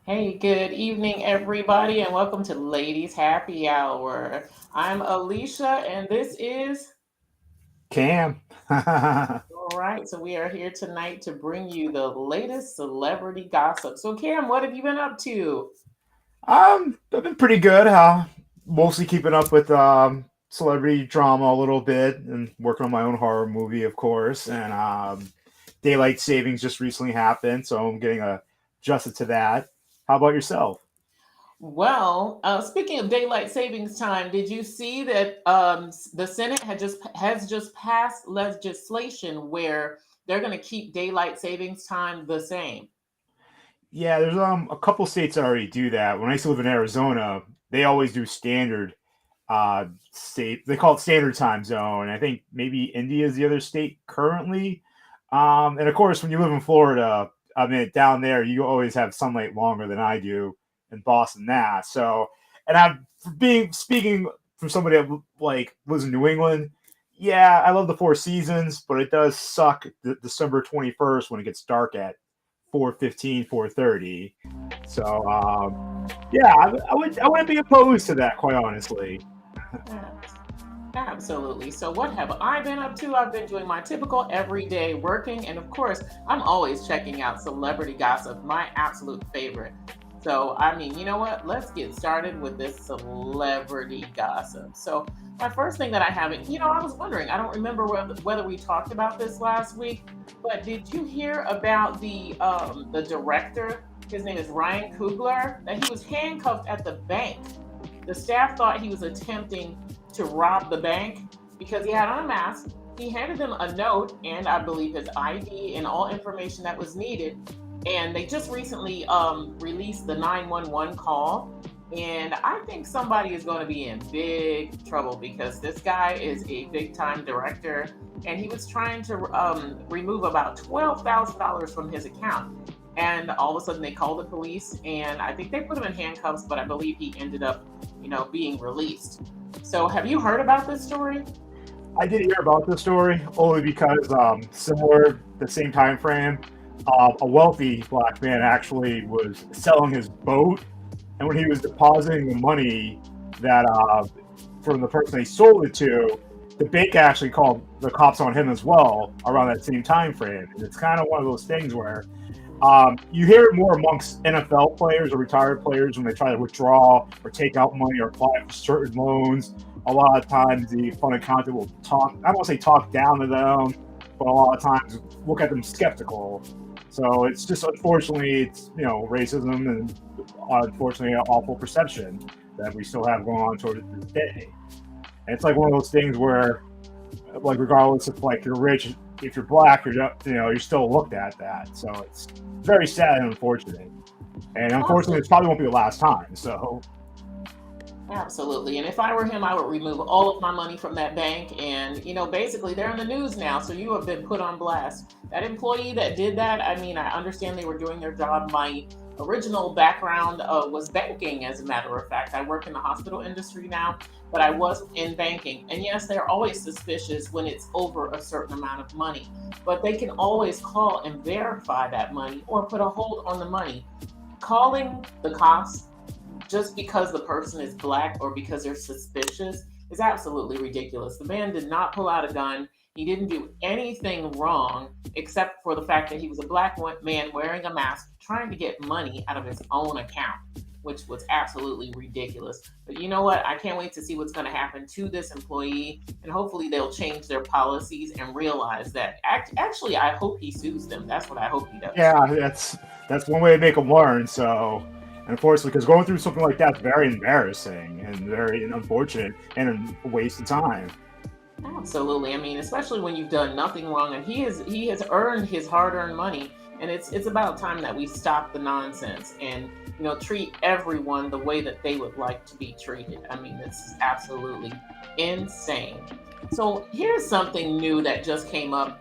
Hey, good evening, everybody, and welcome to Ladies Happy Hour. I'm Alicia, and this is Cam. all right. So, we are here tonight to bring you the latest celebrity gossip. So, Cam, what have you been up to? I've been pretty good. Mostly keeping up with celebrity drama a little bit and working on my own horror movie, of course. And daylight savings just recently happened, so I'm getting adjusted to that. How about yourself? Well, speaking of daylight savings time, did you see that the Senate has just passed legislation where they're going to keep daylight savings time the same? Yeah, there's a couple states that already do that. When I used to live in Arizona, they always do standard state. They call it standard time zone. I think maybe India is the other state currently. And of course, when you live in Florida, I mean, down there, you always have sunlight longer than I do in Boston, Mass. So, and I'm being speaking from somebody that like lives in New England. Yeah, I love the four seasons, but it does suck December 21st when it gets dark at 4:15, 4:30. So, yeah, I wouldn't be opposed to that, quite honestly. Yeah. Absolutely. So, what have I been up to? I've been doing my typical everyday working, and of course, I'm always checking out celebrity gossip, my absolute favorite. So, I mean, you know what? Let's get started with this celebrity gossip. So, my first thing that I haven't, I was wondering, I don't remember whether we talked about this last week, but did you hear about the director? His name is Ryan Coogler, that he was handcuffed at the bank. The staff thought he was attempting to rob the bank because he had on a mask. He handed them a note and I believe his ID and all information that was needed. And they just recently released the 911 call. And I think somebody is going to be in big trouble because this guy is a big time director and he was trying to remove about $12,000 from his account. And all of a sudden they called the police and I think they put him in handcuffs, but I believe he ended up, being released. So have you heard about this story? I did hear about this story only because similar the same time frame, a wealthy black man actually was selling his boat, and when he was depositing the money that from the person he sold it to, the bank actually called the cops on him as well around that same time frame. And it's kind of one of those things where you hear it more amongst NFL players or retired players when they try to withdraw or take out money or apply for certain loans. A lot of times the fund accountant will talk, I don't want to say talk down to them, but a lot of times look at them skeptical. So it's just unfortunately, it's, racism and unfortunately an awful perception that we still have going on toward this day. And it's like one of those things where, like, regardless if like you're rich, if you're black, you're still looked at that. So it's very sad and unfortunate. And unfortunately, this Absolutely. probably won't be the last time. So Absolutely. And if I were him, I would remove all of my money from that bank. And, basically they're in the news now. So you have been put on blast. That employee that did that, I mean, I understand they were doing their job. My original background was banking, as a matter of fact. I work in the hospital industry now, but I was in banking. And yes, they're always suspicious when it's over a certain amount of money, but they can always call and verify that money or put a hold on the money. Calling the cops just because the person is black or because they're suspicious is absolutely ridiculous. The man did not pull out a gun. He didn't do anything wrong except for the fact that he was a black man wearing a mask trying to get money out of his own account, which was absolutely ridiculous. But you know what? I can't wait to see what's going to happen to this employee, and hopefully they'll change their policies and realize that. Actually, I hope he sues them. That's what I hope he does. yeah, that's one way to make them learn. So, and unfortunately, because going through something like that's very embarrassing and very unfortunate and a waste of time. Absolutely. I mean, especially when you've done nothing wrong, and he has earned his hard-earned money, and it's about time that we stop the nonsense and treat everyone the way that they would like to be treated. I mean, this is absolutely insane. So here's something new that just came up.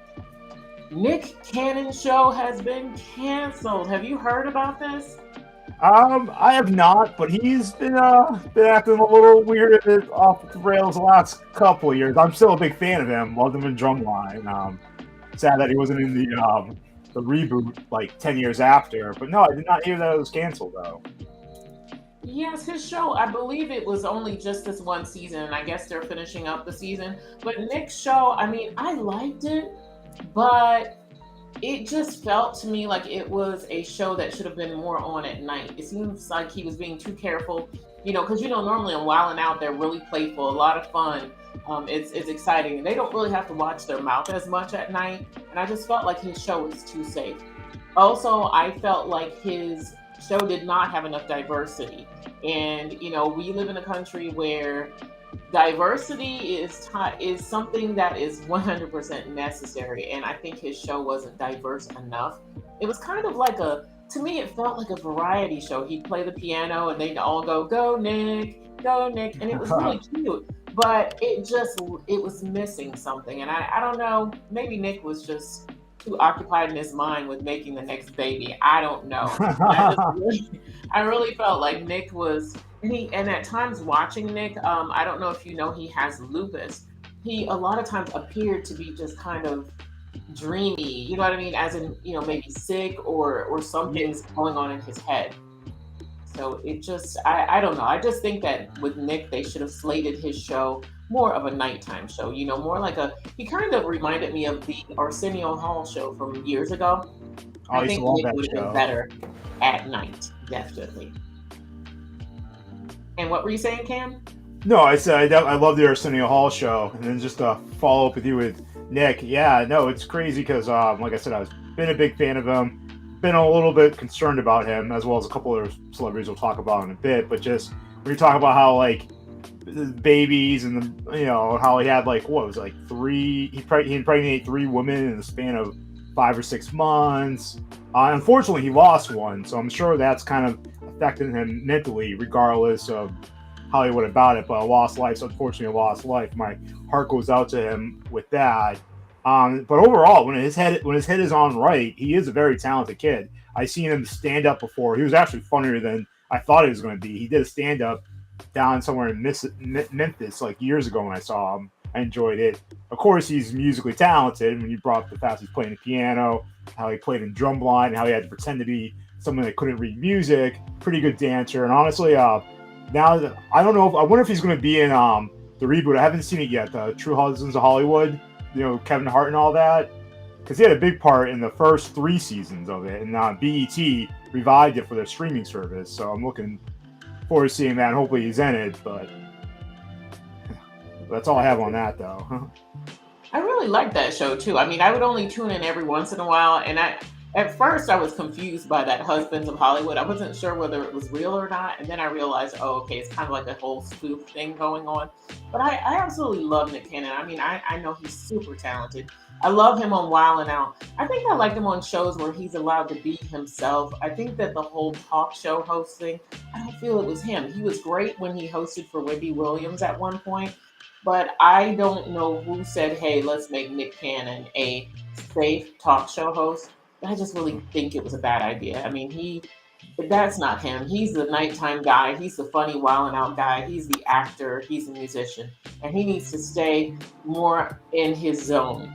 Nick Cannon's show has been canceled. Have you heard about this? I have not, but he's been acting a little weird off the rails the last couple of years. I'm still a big fan of him. Loved him in Drumline. Sad that he wasn't in the the reboot like 10 years after. But no, I did not hear that it was canceled though. Yes, his show, I believe it was only just this one season, and I guess they're finishing up the season. But Nick's show, I mean, I liked it, but it just felt to me like it was a show that should have been more on at night. It seems like he was being too careful, because normally on Wild 'N Out they're really playful, a lot of fun. It's exciting, and they don't really have to watch their mouth as much at night. And I just felt like his show was too safe. Also, I felt like his show did not have enough diversity. And we live in a country where diversity is something that is 100% necessary, and I think his show wasn't diverse enough. It was kind of like to me it felt like a variety show. He'd play the piano and they'd all go Nick, go Nick, and it was really cute, but it was missing something. And I don't know, maybe Nick was just too occupied in his mind with making the next baby. I don't know. I really felt like Nick was, and at times watching Nick, I don't know if he has lupus. He a lot of times appeared to be just kind of dreamy, you know what I mean? As in, maybe sick or something's going on in his head. So it just, I don't know. I just think that with Nick, they should have slated his show more of a nighttime show, more like he kind of reminded me of the Arsenio Hall show from years ago. Oh, I think Nick would have been better at night, definitely. And what were you saying, Cam? No, I said I love the Arsenio Hall show, and then just to follow up with you with Nick. Yeah, no, it's crazy because, like I said, I've been a big fan of him. Been a little bit concerned about him, as well as a couple other celebrities we'll talk about in a bit. But just when you talk about how like the babies and how he had like what was it, like he impregnated 3 women in the span of 5 or 6 months. Unfortunately, he lost one, so I'm sure that's kind of affecting him mentally, regardless of how he went about it. But a lost life, so unfortunately, a lost life. My heart goes out to him with that. But overall, when his head is on right, he is a very talented kid. I seen him stand up before. He was actually funnier than I thought he was going to be. He did a stand up down somewhere in Memphis like years ago when I saw him. I enjoyed it. Of course, he's musically talented. When you brought up the fact he's playing the piano, how he played in drumline, and how he had to pretend to be someone that couldn't read music. Pretty good dancer. And honestly, now that, I don't know. I wonder if he's going to be in the reboot. I haven't seen it yet. The True Husbands of Hollywood. Kevin Hart and all that, because he had a big part in the first 3 seasons of it, and BET revived it for their streaming service. So I'm looking forward to seeing that, and hopefully he's in it. But that's all I have on that, though. I really like that show too. I mean, I would only tune in every once in a while, and at first I was confused by that Husbands of Hollywood. I wasn't sure whether it was real or not, and then I realized, oh, okay, it's kind of like a whole spoof thing going on. But I absolutely love Nick Cannon. I mean, I know he's super talented. I love him on Wild 'N Out. I think I like him on shows where he's allowed to be himself. I think that the whole talk show hosting, I don't feel it was him. He was great when he hosted for Wendy Williams at one point, but I don't know who said, hey, let's make Nick Cannon a safe talk show host. I just really think it was a bad idea. I mean, that's not him. He's the nighttime guy. He's the funny Wild 'N Out guy. He's the actor. He's the musician. And he needs to stay more in his zone.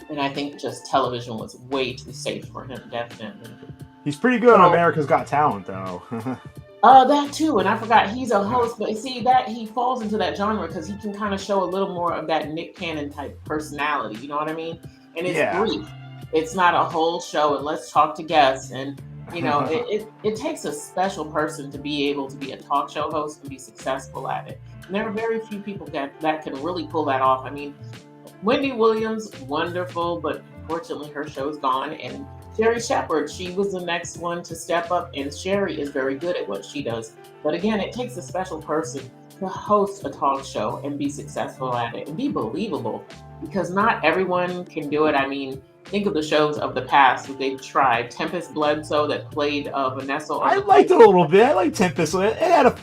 And I think just television was way too safe for him, definitely. He's pretty good on America's Got Talent, though. That too. And I forgot he's a host. But see, that he falls into that genre because he can kind of show a little more of that Nick Cannon type personality. You know what I mean? And it's brief. It's not a whole show, and let's talk to guests. And, it takes a special person to be able to be a talk show host and be successful at it. And there are very few people that can really pull that off. I mean, Wendy Williams, wonderful, but unfortunately her show's gone. And Sherry Shepherd, she was the next one to step up, and Sherry is very good at what she does. But again, it takes a special person to host a talk show and be successful at it and be believable, because not everyone can do it. I mean, think of the shows of the past that they've tried. Tempest Bledsoe that played Vanessa. I liked it a little bit. I liked Tempest. It had a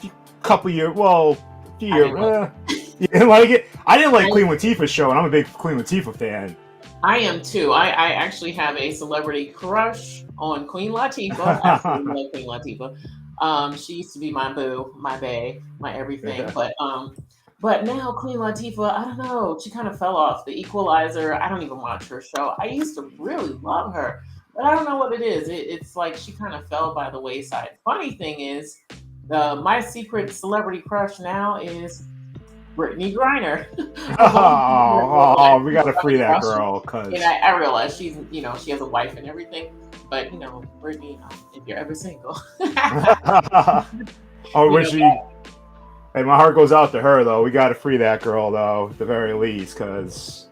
couple years. Well, a few years. You didn't like it? I didn't like Queen Latifah's show, and I'm a big Queen Latifah fan. I am too. I actually have a celebrity crush on Queen Latifah. I absolutely love Queen Latifah. She used to be my boo, my bae, my everything. Yeah. But now Queen Latifah, I don't know. She kind of fell off. The Equalizer. I don't even watch her show. I used to really love her. But I don't know what it is. It's like she kind of fell by the wayside. Funny thing is, my secret celebrity crush now is Brittany Griner. I've always been her more Oh, like we since gotta I free was that Russian. girl, And cause I realize she's, she has a wife and everything. But, Brittany, if you're ever single, oh, you when know, she, hey, my heart goes out to her though. We gotta free that girl though, at the very least, cause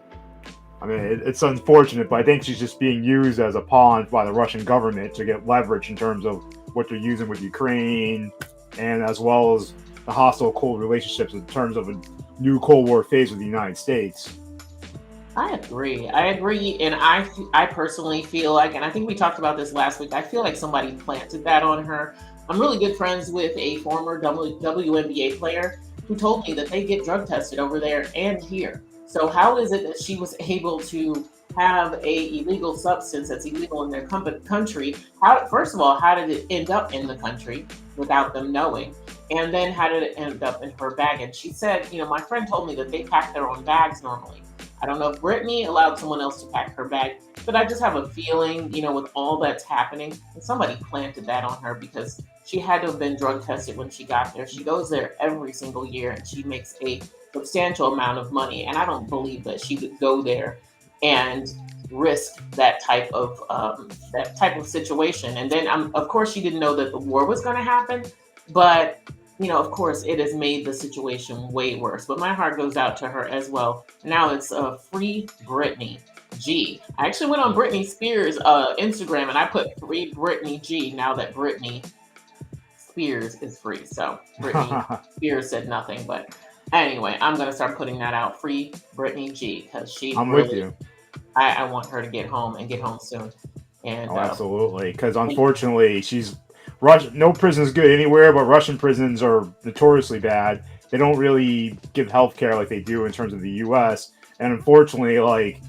I mean it's unfortunate, but I think she's just being used as a pawn by the Russian government to get leverage in terms of what they're using with Ukraine, and as well as the hostile Cold relationships in terms of a new Cold War phase with the United States. I agree. I agree. And I personally feel like, and I think we talked about this last week, I feel like somebody planted that on her. I'm really good friends with a former WNBA player who told me that they get drug tested over there and here. So how is it that she was able to have a illegal substance that's illegal in their country? How, first of all, how did it end up in the country without them knowing? And then how did it end up in her bag? And she said, my friend told me that they pack their own bags normally. I don't know if Brittany allowed someone else to pack her bag, but I just have a feeling, with all that's happening, that somebody planted that on her because she had to have been drug tested when she got there. She goes there every single year and she makes a substantial amount of money. And I don't believe that she would go there and risk that type of situation. And then, of course, she didn't know that the war was going to happen, but of course, it has made the situation way worse. But my heart goes out to her as well. Now it's free Britney G. I actually went on Britney Spears' Instagram and I put free Britney G. Now that Britney Spears is free, so Britney Spears said nothing. But anyway, I'm gonna start putting that out. Free Britney G. Because she I'm with really, you. I want her to get home and get home soon. And Oh, absolutely. Because and unfortunately, she's Russian. No prison is good anywhere, but Russian prisons are notoriously bad. They don't really give health care like they do in terms of the U.S. And unfortunately, like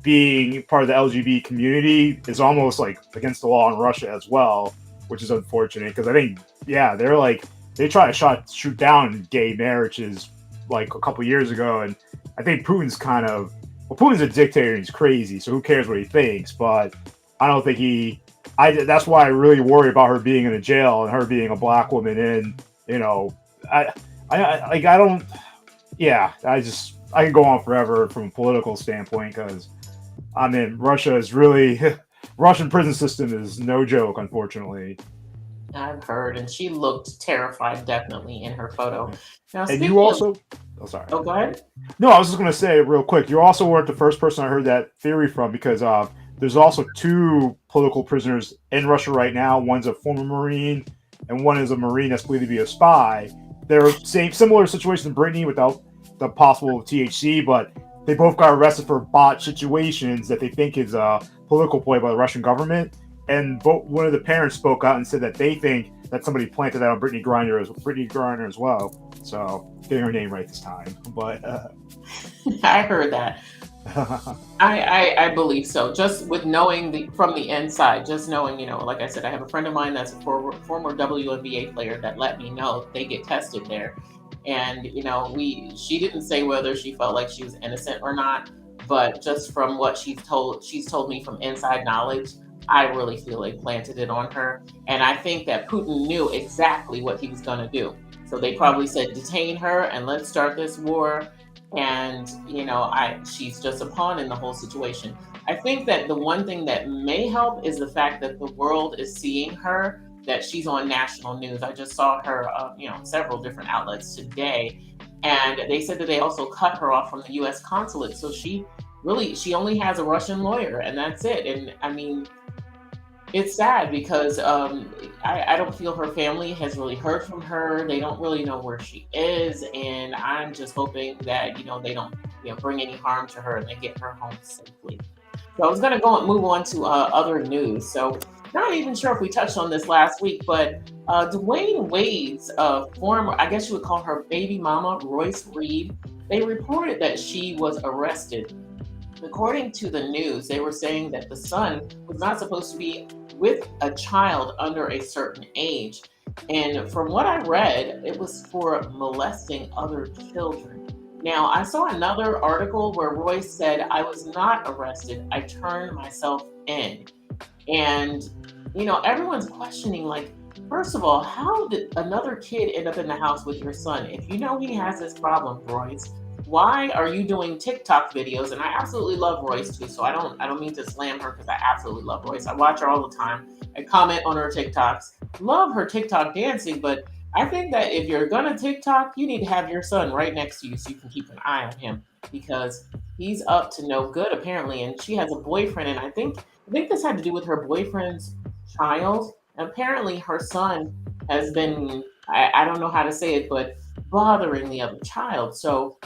being part of the LGBT community is almost like against the law in Russia as well, which is unfortunate. Because I think, yeah, they're like they try to shoot down gay marriages like a couple years ago, and I think Putin's kind of Putin's a dictator and he's crazy, so who cares what he thinks? But I don't think he. That's why I really worry about her being in a jail and her being a black woman. And I, I don't. Yeah, I can go on forever from a political standpoint because I mean Russia is really Russian prison system is no joke, unfortunately. I've heard, and she looked terrified, definitely in her photo. Now, And you speaking of, also. Oh, sorry. oh, go ahead. No, I was just going to say real quick. You also weren't the first person I heard that theory from because there's also two political prisoners in Russia right now. One's a former Marine, and one is a Marine that's believed to be a spy. They're similar situation to Brittany without the possible THC, but they both got arrested for bot situations that they think is a political play by the Russian government. And one of the parents spoke out and said that they think that somebody planted that on Brittany Griner as well. So getting her name right this time, but I heard that. I believe so. Just with knowing from the inside, just knowing, like I said, I have a friend of mine that's a former WNBA player that let me know they get tested there, and she didn't say whether she felt like she was innocent or not, but just from what she's told me from inside knowledge, I really feel they planted it on her, and I think that Putin knew exactly what he was going to do. So they probably said, detain her and let's start this war. And she's just a pawn in the whole situation. I think that the one thing that may help is the fact that the world is seeing her, that she's on national news. I just saw her, several different outlets today, and they said that they also cut her off from the U.S. consulate. So she only has a Russian lawyer, and that's it. And I mean, it's sad because I don't feel her family has really heard from her. They don't really know where she is, and I'm just hoping that they don't bring any harm to her and they get her home safely. So I was going to go and move on to other news. So not even sure if we touched on this last week, but Dwayne Wade's former, I guess you would call her baby mama, Royce Reed, they reported that she was arrested. According to the news, they were saying that the son was not supposed to be with a child under a certain age. And from what I read, it was for molesting other children. Now, I saw another article where Royce said, I was not arrested. I turned myself in. And, everyone's questioning, like, first of all, how did another kid end up in the house with your son? If you know he has this problem, Royce, why are you doing TikTok videos? And I absolutely love Royce too. So I don't mean to slam her because I absolutely love Royce. I watch her all the time. I comment on her TikToks. Love her TikTok dancing, but I think that if you're gonna TikTok, you need to have your son right next to you so you can keep an eye on him because he's up to no good apparently. And she has a boyfriend, and I think this had to do with her boyfriend's child. Apparently, her son has been, I don't know how to say it, but bothering the other child. So,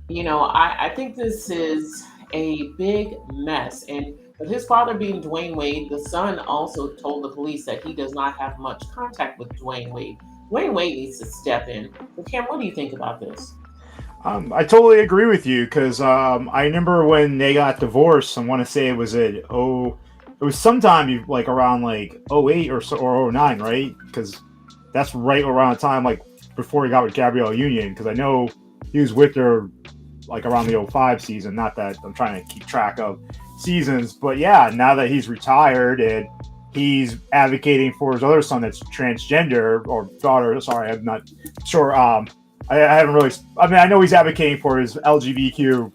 I think this is a big mess. And with his father being Dwayne Wade, the son also told the police that he does not have much contact with Dwayne Wade. Dwayne Wade needs to step in. So, Cam, what do you think about this? I totally agree with you because I remember when they got divorced. I want to say it was sometime like around like '08 or so, or '09, right? Because that's right around the time like before he got with Gabrielle Union. Because I know he was with her like around the '05 season. Not that I'm trying to keep track of seasons, but yeah, now that he's retired and he's advocating for his other son that's transgender or daughter. Sorry, I'm not sure. I haven't really. I mean, I know he's advocating for his LGBTQ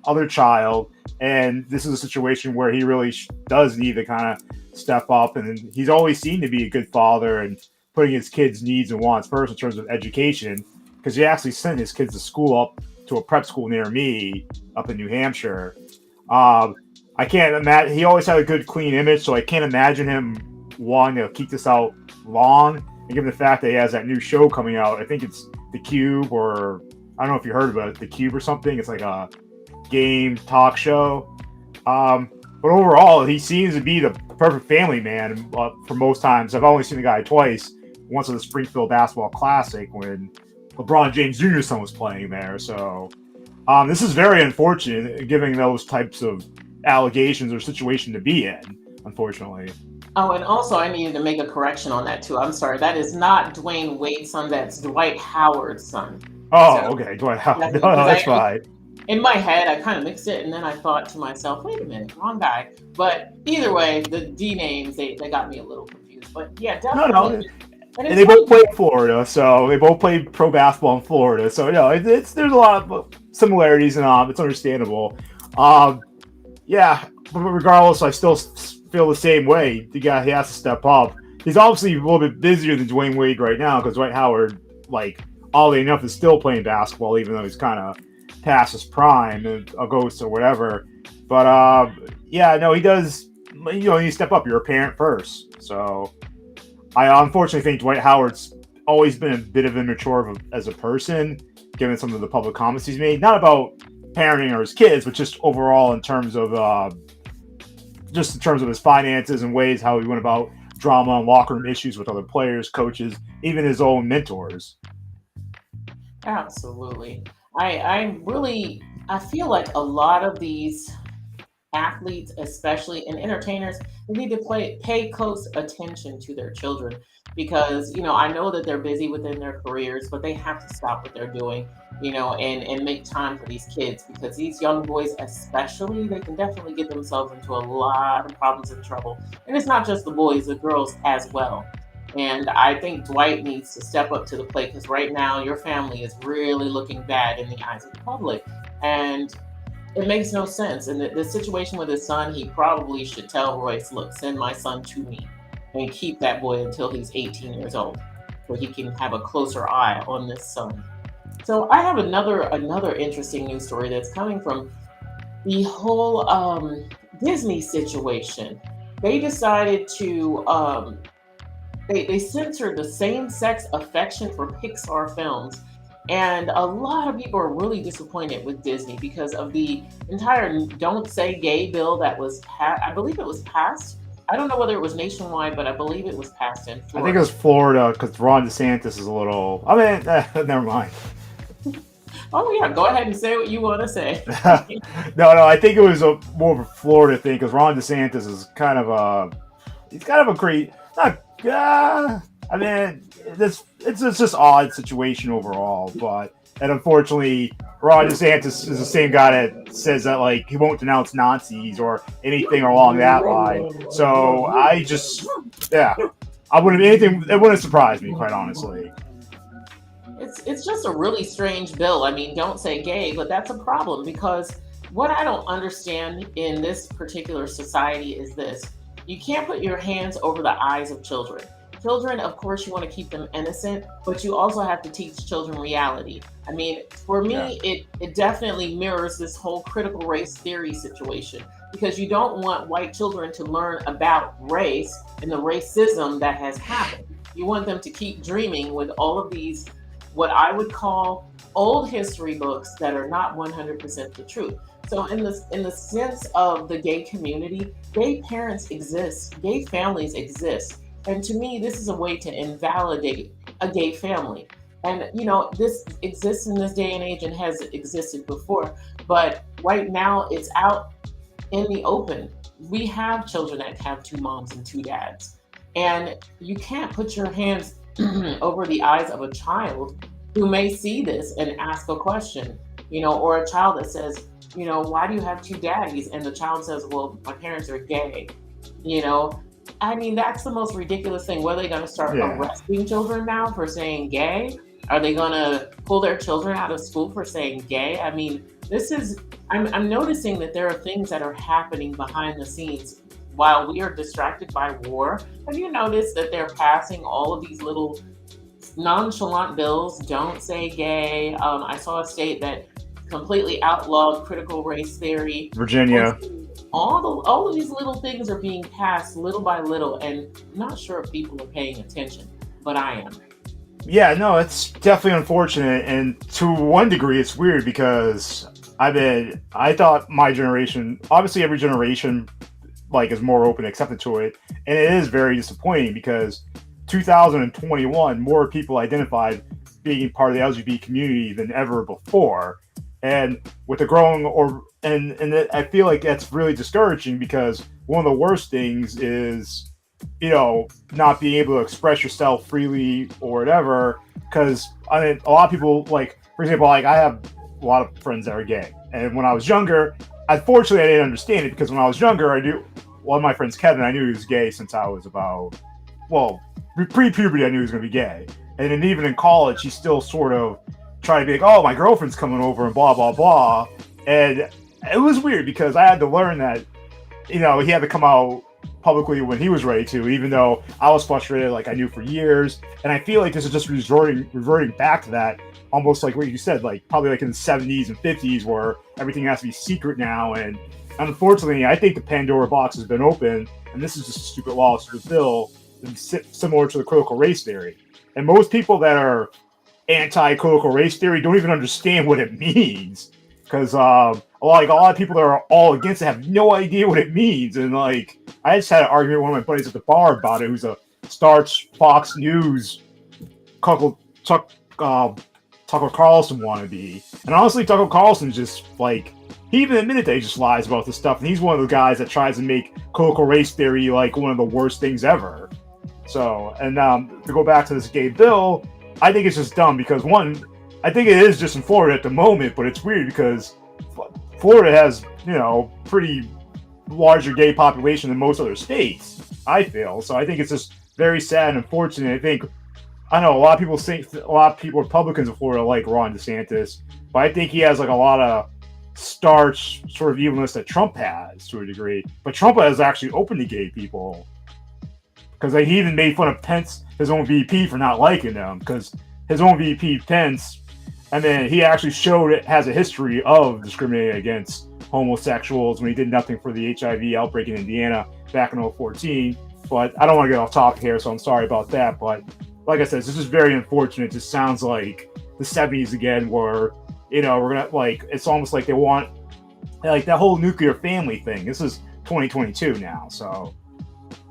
other child, and this is a situation where he really does need to kind of step up. And he's always seemed to be a good father and putting his kids' needs and wants first in terms of education, because he actually sent his kids to school up to a prep school near me up in New Hampshire. I can't imagine. He always had a good, clean image, so I can't imagine him wanting to keep this out long. And given the fact that he has that new show coming out, I think it's The Cube, or I don't know if you heard about it, The Cube or something. It's like a game talk show. But overall, he seems to be the perfect family man for most times. I've only seen the guy twice. Once at the Springfield Basketball Classic when LeBron James Jr.'s son was playing there. So this is very unfortunate, given those types of allegations or situation to be in, unfortunately. Oh, and also I needed to make a correction on that too. I'm sorry. That is not Dwayne Wade's son. That's Dwight Howard's son. So, Oh, okay. Do I have? yeah, No, because that's fine. in my head, I kind of mixed it, and then I thought to myself, wait a minute, wrong guy. But either way, the D names, they got me a little confused. But yeah, No, definitely. no. And And it's they both funny. played in Florida, so they both played pro basketball in Florida. So it's there's a lot of similarities, and it's understandable. Um, yeah, but regardless, I still feel the same way. The guy he has to step up. He's obviously a little bit busier than Dwayne Wade right now because Dwight Howard, like, oddly enough, is still playing basketball, even though he's kind of past his prime and a ghost or whatever. But yeah, no, he does. You step up. You're a parent first, so I unfortunately think Dwight Howard's always been a bit of immature as a person, given some of the public comments he's made. Not about parenting or his kids, but just overall in terms of his finances and ways how he went about drama and locker room issues with other players, coaches, even his own mentors. Absolutely. I feel like a lot of these athletes, especially and entertainers, they need to pay close attention to their children because I know that they're busy within their careers, but they have to stop what they're doing, and make time for these kids because these young boys, especially, they can definitely get themselves into a lot of problems and trouble. And it's not just the boys, the girls as well. And I think Dwight needs to step up to the plate because right now your family is really looking bad in the eyes of the public. And it makes no sense. And the situation with his son, he probably should tell Royce, look, send my son to me and keep that boy until he's 18 years old so he can have a closer eye on this son. So I have another interesting news story that's coming from the whole Disney situation. They decided to they censored the same-sex affection for Pixar films. And a lot of people are really disappointed with Disney because of the entire "Don't Say Gay" bill that was I believe it was passed. I don't know whether it was nationwide, but I believe it was passed in I think it Florida. was Florida because Ron DeSantis is a little. I mean, never mind. Oh yeah, go ahead and say what you want to say. No, I think it was more of a Florida thing because Ron DeSantis is kind of he's kind of a great, not, I mean, it's just odd situation overall, but And unfortunately, Ron DeSantis is the same guy that says that like he won't denounce Nazis or anything along that line. So I just, yeah, I wouldn't anything. It wouldn't surprise me, quite honestly. It's just a really strange bill. I mean, don't say gay, but that's a problem because what I don't understand in this particular society is this. You can't put your hands over the eyes of children. Children, of course, you want to keep them innocent, but you also have to teach children reality. I mean, for me, it definitely mirrors this whole critical race theory situation because you don't want white children to learn about race and the racism that has happened. You want them to keep dreaming with all of these, what I would call old history books that are not 100% the truth. So in the sense of the gay community, gay parents exist, gay families exist. And to me, this is a way to invalidate a gay family. And you know, this exists in this day and age and has existed before, but right now it's out in the open. We have children that have two moms and two dads. And you can't put your hands over the eyes of a child who may see this and ask a question, you know, or a child that says, you know, why do you have two daddies? And the child says, well, my parents are gay, you know. I mean, that's the most ridiculous thing. What are they going to start arresting children now for saying gay? Are they going to pull their children out of school for saying gay? I mean, this is, I'm noticing that there are things that are happening behind the scenes while we are distracted by war. Have you noticed that they're passing all of these little nonchalant bills? Don't say gay. I saw a state that completely outlawed critical race theory. Virginia. All of these little things are being passed little by little, and I'm not sure if people are paying attention, but I am. Yeah, no, it's definitely unfortunate, and to one degree, it's weird because I thought my generation, obviously every generation, like is more open, accepted to it, and it is very disappointing because 2021, more people identified being part of the LGBT community than ever before. And with the growing I feel like that's really discouraging because one of the worst things is, you know, not being able to express yourself freely or whatever. Because I mean, a lot of people, like, for example, like I have a lot of friends that are gay. And when I was younger, unfortunately, I didn't understand it because when I was younger, I knew one of my friends, Kevin, I knew he was gay since I was about, well, pre-puberty, I knew he was going to be gay. And then even in college, he still sort of tried to be like, oh, my girlfriend's coming over and blah, blah, blah. And it was weird because I had to learn that, you know, he had to come out publicly when he was ready to, even though I was frustrated, like I knew for years. And I feel like this is just reverting back to that, almost like what you said, like probably like in the 70s and 50s where everything has to be secret now. And unfortunately, I think the Pandora box has been opened, and this is just a stupid law, stupid bill, similar to the critical race theory. And most people that are anti-critical race theory don't even understand what it means, because a lot of people that are all against it have no idea what it means. And like I just had an argument with one of my buddies at the bar about it, who's a starch Fox News Tucker Carlson wannabe. And honestly, Tucker Carlson just like, he even admitted that he just lies about this stuff, and he's one of the guys that tries to make critical race theory like one of the worst things ever. So, and to go back to this gay bill, I think it's just dumb because one, I think it is just in Florida at the moment, but it's weird because Florida has, you know, pretty larger gay population than most other states, I feel. So I think it's just very sad and unfortunate. I know a lot of people think, a lot of people, Republicans in Florida, like Ron DeSantis, but I think he has like a lot of starch sort of evilness that Trump has to a degree. But Trump has actually opened to gay people. Because like, he even made fun of Pence, his own VP, for not liking them. Because his own VP, Pence, and then he actually showed it has a history of discriminating against homosexuals when he did nothing for the HIV outbreak in Indiana back in 2014. But I don't want to get off topic here, so I'm sorry about that. But like I said, this is very unfortunate. It just sounds like the 70s again, where, you know, we're going to, like, it's almost like they want, like, that whole nuclear family thing. This is 2022 now, so.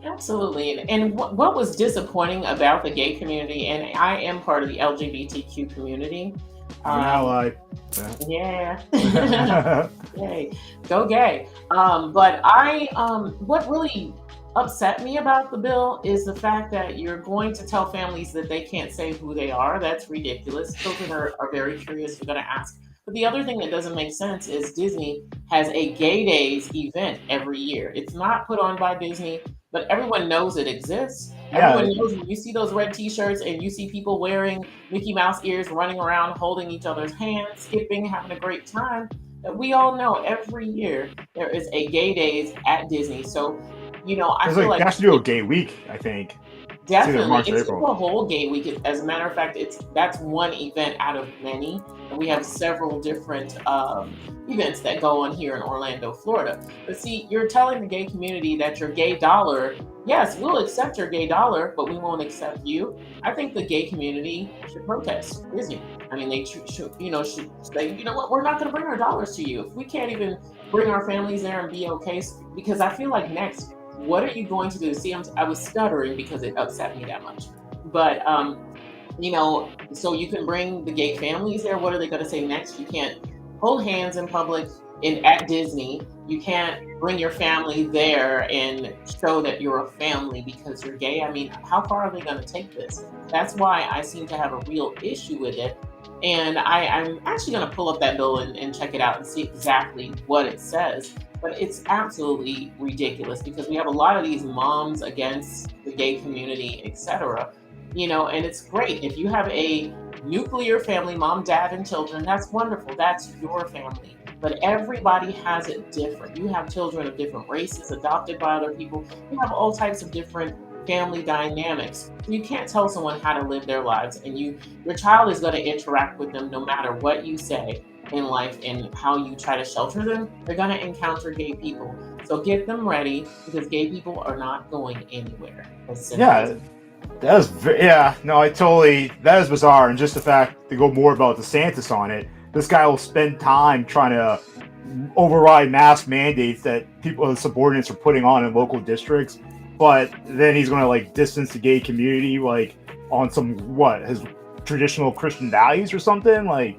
Absolutely. And what was disappointing about the gay community, and I am part of the LGBTQ community. Yeah. Yay. Go gay. But what really upset me about the bill is the fact that you're going to tell families that they can't say who they are. That's ridiculous. Children are very curious. They're going to ask. But the other thing that doesn't make sense is Disney has a Gay Days event every year. It's not put on by Disney, but everyone knows it exists. Yeah, Everyone knows when you see those red t shirts and you see people wearing Mickey Mouse ears running around, holding each other's hands, skipping, having a great time. That we all know every year there is a Gay Days at Disney. So I there's feel like like they have to do a gay week, I think. It's either definitely March or it's April. a whole gay week. As a matter of fact, that's one event out of many, and we have several different events that go on here in Orlando, Florida. But see, you're telling the gay community that your gay dollar, yes, we'll accept your gay dollar, but we won't accept you. I think the gay community should protest Disney. I mean, they should say, you know what, we're not going to bring our dollars to you if we can't even bring our families there and be okay. Because I feel like next, what are you going to do? See, I was stuttering because it upset me that much. But so you can bring the gay families there. What are they going to say next? You can't hold hands in public at Disney. You can't bring your family there and show that you're a family because you're gay. I mean, how far are they going to take this? That's why I seem to have a real issue with it. And I'm actually going to pull up that bill and check it out and see exactly what it says. But it's absolutely ridiculous because we have a lot of these moms against the gay community, etc. And it's great if you have a nuclear family, mom, dad, and children. That's wonderful. That's your family. But everybody has it different. You have children of different races, adopted by other people. You have all types of different family dynamics. You can't tell someone how to live their lives, and your child is going to interact with them no matter what you say in life and how you try to shelter them. They're going to encounter gay people. So get them ready because gay people are not going anywhere. As simple as Yeah, no, that is bizarre. And just the fact to go more about DeSantis on it, this guy will spend time trying to override mask mandates that people, subordinates, are putting on in local districts. But then he's going to like distance the gay community, like on some his traditional Christian values or something. Like,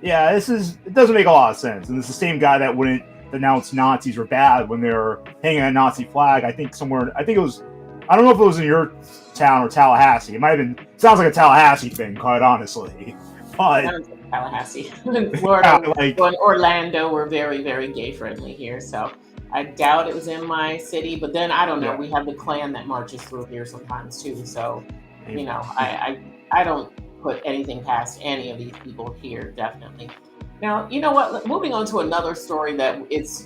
yeah, it doesn't make a lot of sense. And it's the same guy that wouldn't announce Nazis were bad when they were hanging a Nazi flag. I think it was, I don't know if it was in your town or Tallahassee. It might have been. Sounds like a Tallahassee thing, quite honestly. But Tallahassee. In Florida, yeah, in Orlando, we're very, very gay friendly here. So I doubt it was in my city. But then I don't know. Yeah. We have the Klan that marches through here sometimes too. So I don't put anything past any of these people here. Definitely. Now, you know what? Moving on to another story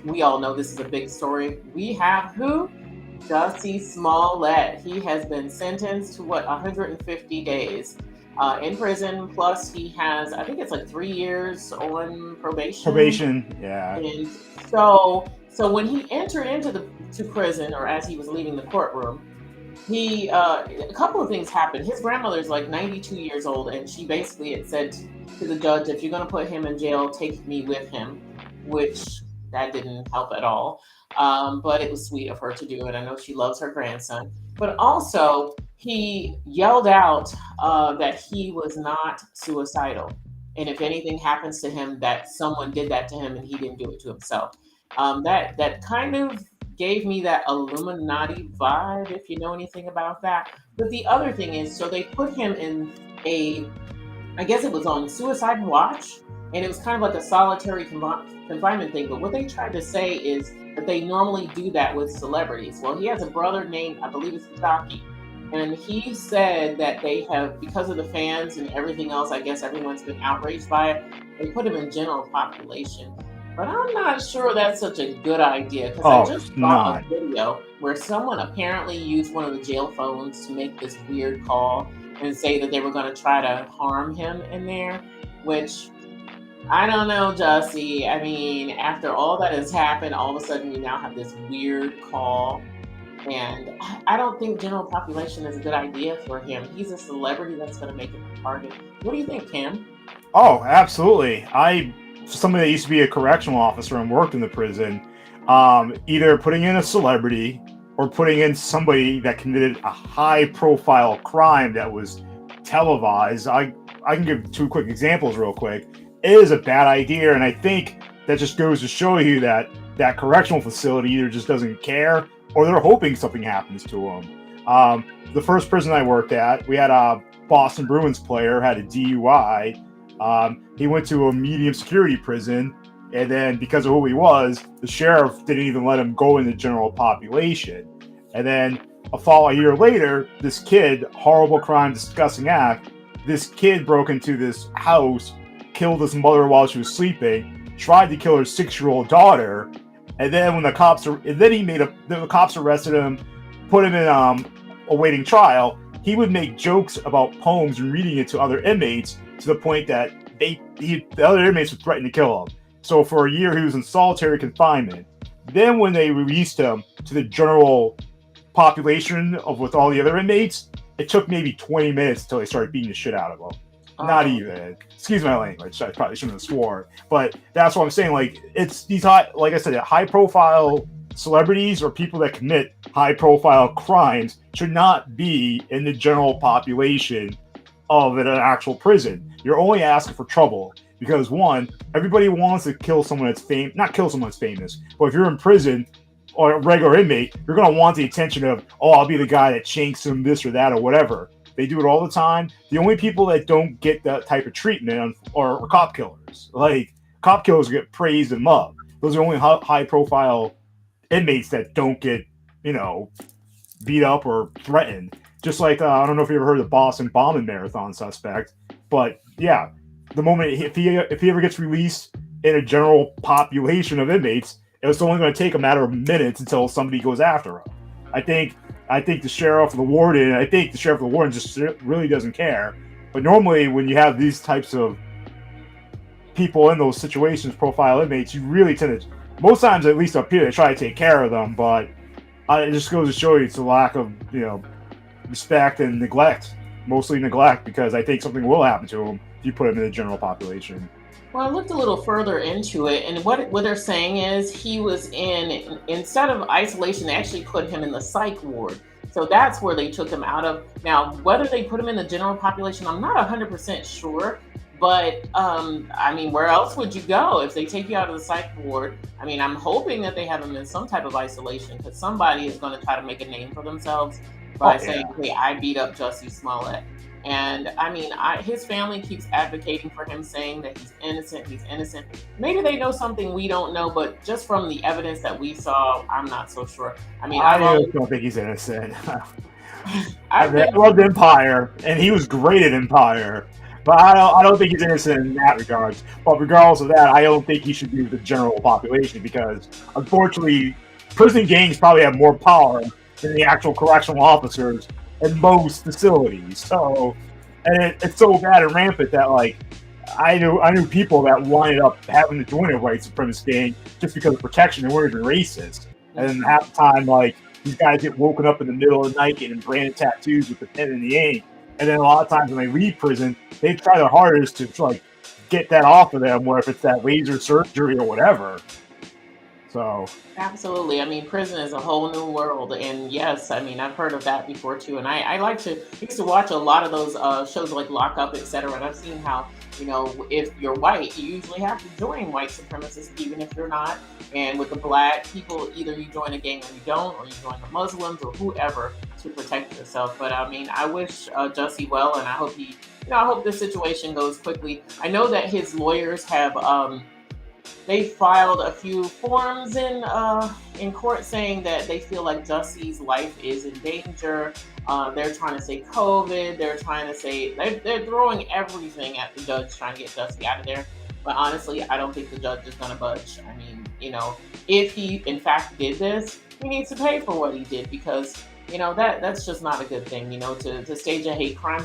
we all know this is a big story. We have who? Jussie Smollett. He has been sentenced to 150 days in prison. Plus, he has, I think it's like 3 years on probation. Yeah. And so when he entered into to prison, or as he was leaving the courtroom, he a couple of things happened. His grandmother's like 92 years old, and she basically had said to the judge, "If you're going to put him in jail, take me with him," which that didn't help at all. But it was sweet of her to do it. I know she loves her grandson. But also, he yelled out that he was not suicidal. And if anything happens to him, that someone did that to him and he didn't do it to himself. That kind of gave me that Illuminati vibe, if you know anything about that. But the other thing is, so they put him in I guess it was on suicide watch, and it was kind of like a solitary confinement thing. But what they tried to say is that they normally do that with celebrities. Well, he has a brother named, I believe it's Taki, and he said that they have, because of the fans and everything else, I guess everyone's been outraged by it, they put him in general population. But I'm not sure that's such a good idea, because I just saw a video where someone apparently used one of the jail phones to make this weird call and say that they were going to try to harm him in there, which I don't know, Jussie. I mean, after all that has happened, all of a sudden you now have this weird call. And I don't think general population is a good idea for him. He's a celebrity that's going to make him a target. What do you think, Kim? Oh, absolutely. Somebody that used to be a correctional officer and worked in the prison, either putting in a celebrity or putting in somebody that committed a high-profile crime that was televised. I can give 2 quick examples real quick. It is a bad idea, and I think that just goes to show you that correctional facility either just doesn't care or they're hoping something happens to them. The first prison I worked at, we had a Boston Bruins player had a DUI. He went to a medium security prison, and then because of who he was, the sheriff didn't even let him go in the general population. And then a year later, this kid, horrible crime, disgusting act, this kid broke into this house, killed his mother while she was sleeping, tried to kill her 6-year-old daughter, and then when the cops arrested him, put him in awaiting trial. He would make jokes about poems and reading it to other inmates to the point that the other inmates would threaten to kill him. So for a year, he was in solitary confinement. Then when they released him to the general population with all the other inmates, it took maybe 20 minutes until they started beating the shit out of him. Not even. Excuse my language. I probably shouldn't have swore. But that's what I'm saying. Like, it's these like I said, high-profile celebrities or people that commit high-profile crimes should not be in the general population of an actual prison. You're only asking for trouble because, one, everybody wants to kill someone that's famous. Not kill someone that's famous, but if you're in prison or a regular inmate, you're going to want the attention of, oh, I'll be the guy that shanks him this or that or whatever. They do it all the time. The only people that don't get that type of treatment are cop killers. Like, cop killers get praised and loved. Those are only high-profile inmates that don't get, beat up or threatened. Just like, I don't know if you ever heard of the Boston bombing marathon suspect, but yeah, the moment if he ever gets released in a general population of inmates, it's only going to take a matter of minutes until somebody goes after him. I think the sheriff or the warden just really doesn't care. But normally when you have these types of people in those situations, profile inmates, you really tend to, most times at least up here, they try to take care of them. But it just goes to show you it's a lack of, respect and neglect, mostly neglect, because I think something will happen to them if you put them in the general population. Well, I looked a little further into it, and what they're saying is he was instead of isolation, they actually put him in the psych ward. So that's where they took him out of. Now, whether they put him in the general population, I'm not 100% sure. But, where else would you go if they take you out of the psych ward? I'm hoping that they have him in some type of isolation because somebody is going to try to make a name for themselves by saying, hey, I beat up Jussie Smollett. And his family keeps advocating for him, saying that he's innocent. Maybe they know something we don't know, but just from the evidence that we saw, I'm not so sure. I don't think he's innocent. I loved Empire, and he was great at Empire, but I don't think he's innocent in that regard. But regardless of that, I don't think he should be with the general population because, unfortunately, prison gangs probably have more power than the actual correctional officers in most facilities. So, and it's so bad and rampant that, like, I knew people that winded up having to join a white supremacist gang just because of protection and weren't even racist. And then half the time, like, these guys get woken up in the middle of the night getting branded tattoos with the pen and the ink. And then a lot of times when they leave prison, they try their hardest to, like, get that off of them, where if it's that laser surgery or whatever. So Absolutely. Prison is a whole new world. And yes, I've heard of that before too. And I used to watch a lot of those shows like Lock Up, etc. And I've seen how, if you're white, you usually have to join white supremacists, even if you're not. And with the black people, either you join a gang or you don't, or you join the Muslims or whoever to protect yourself. But I wish Jussie well, and I hope I hope this situation goes quickly. I know that his lawyers have, they filed a few forms in court saying that they feel like Jussie's life is in danger. They're trying to say COVID. They're trying to say they're throwing everything at the judge trying to get Jussie out of there. But honestly, I don't think the judge is going to budge. If he in fact did this, he needs to pay for what he did because that's just not a good thing. To stage a hate crime.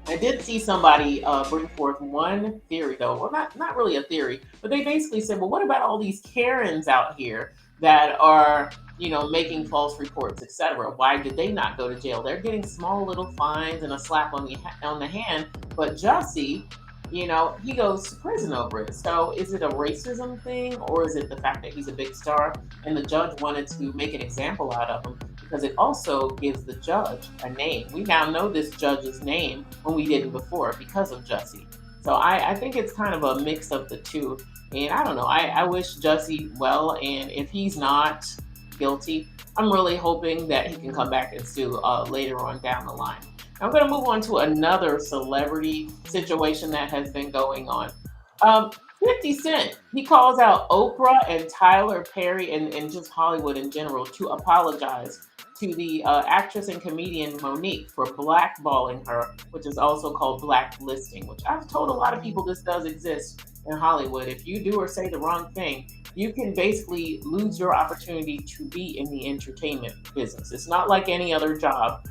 I did see somebody bring forth one theory, though. Well, not really a theory, but they basically said, well, what about all these Karens out here that are, making false reports, etc.? Why did they not go to jail? They're getting small little fines and a slap on the hand. But Jussie, he goes to prison over it. So is it a racism thing or is it the fact that he's a big star? And the judge wanted to make an example out of him because it also gives the judge a name. We now know this judge's name when we didn't before because of Jussie. So I think it's kind of a mix of the two. And I don't know. I wish Jussie well. And if he's not guilty. I'm really hoping that he can come back and sue later on down the line. I'm going to move on to another celebrity situation that has been going on. Um, 50 Cent, he calls out Oprah and Tyler Perry and just Hollywood in general to apologize to the actress and comedian Monique for blackballing her, which is also called blacklisting, which I've told a lot of people this does exist in Hollywood. If you do or say the wrong thing, you can basically lose your opportunity to be in the entertainment business. It's not like any other job